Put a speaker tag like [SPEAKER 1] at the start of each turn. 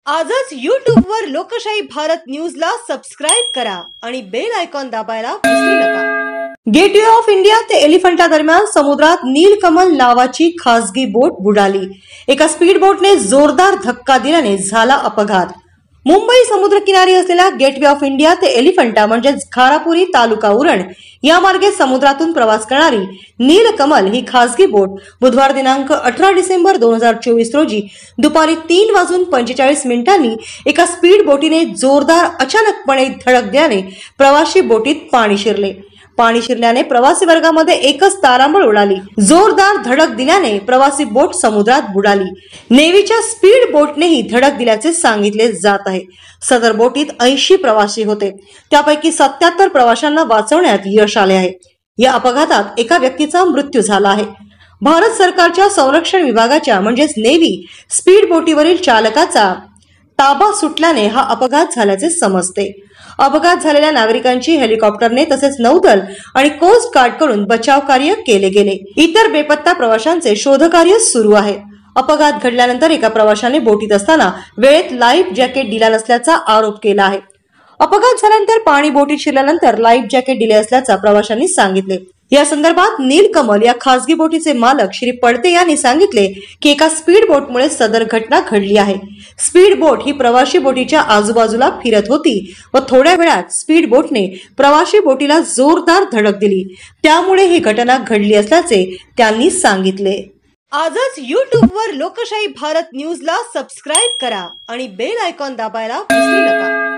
[SPEAKER 1] आजच YouTube वर लोकशाही भारत न्यूजला सबस्क्राइब करा आणि बेल आयकॉन दाबायला विसरू नका। गेटवे ऑफ इंडिया ते एलिफंटा दरम्यान समुद्रात नीलकमल नावाची खासगी बोट बुडाली। एका स्पीड बोटने जोरदार धक्का दिल्याने झाला अपघात। मुंबई समुद्रकिनारी असलेल्या गेटवे ऑफ इंडिया ते एलिफंटा म्हणजेच घारापुरी तालुका उरण या मार्गे समुद्रातून प्रवास करणारी नीलकमल ही खासगी बोट बुधवार दिनांक 18 डिसेंबर 2024 रोजी दुपारी 3:45 एका स्पीड बोटीने जोरदार अचानकपणे धडक दिल्याने प्रवासी बोटीत पाणी शिरले। पाणी शिरल्याने प्रवासी वर्गामध्ये एकच तारांबळ उडाली। जोरदार धडक दिल्याने प्रवासी बोट समुद्रात बुडाली। नेव्हीच्या स्पीड बोटनेही धडक दिल्याचे सांगितले जात आहे। सदर बोटीत 80 प्रवासी होते, त्यापैकी 77 प्रवाशांना वाचवण्यात यश आले आहे। या अपघातात एका व्यक्तीचा मृत्यू झाला आहे। भारत सरकारच्या संरक्षण विभागाच्या म्हणजेच नेव्ही स्पीड बोटीवरील चालकाचा ताबा सुटल्याने हा अपघात झाल्याचे समजते। अपघात झालेल्या नागरिकांची हेलिकॉप्टरने तसेच नौदल आणि कोस्ट गार्ड कडून बचाव कार्य केले गेले। इतर बेपत्ता प्रवाशांचे शोधकार्य सुरू आहे। अपघात घडल्यानंतर एका प्रवाशाने बोटीत असताना वेळेत लाईफ जॅकेट दिला नसल्याचा आरोप केला आहे। अपघात झाल्यानंतर पाणी बोटीत शिरल्यानंतर लाईफ जॅकेट दिले असल्याचा प्रवाशांनी सांगितले। या संदर्भात नीलकमल या खासगी बोटीचे मालक श्री पडते यांनी सांगितले की एका स्पीड बोटमुळे सदर घटना घडली आहे। स्पीड बोट ही प्रवासी बोटीच्या आजूबाजूला फिरत होती व थोड्या वेळात स्पीड बोटने प्रवासी बोटीला जोरदार धडक दिली, त्यामुळे ही घटना घडली असल्याचे त्यांनी सांगितले। आजच YouTube वर लोकशाही भारत न्यूजला सबस्क्राइब करा आणि बेल आयकॉन दाबायला विसरू नका।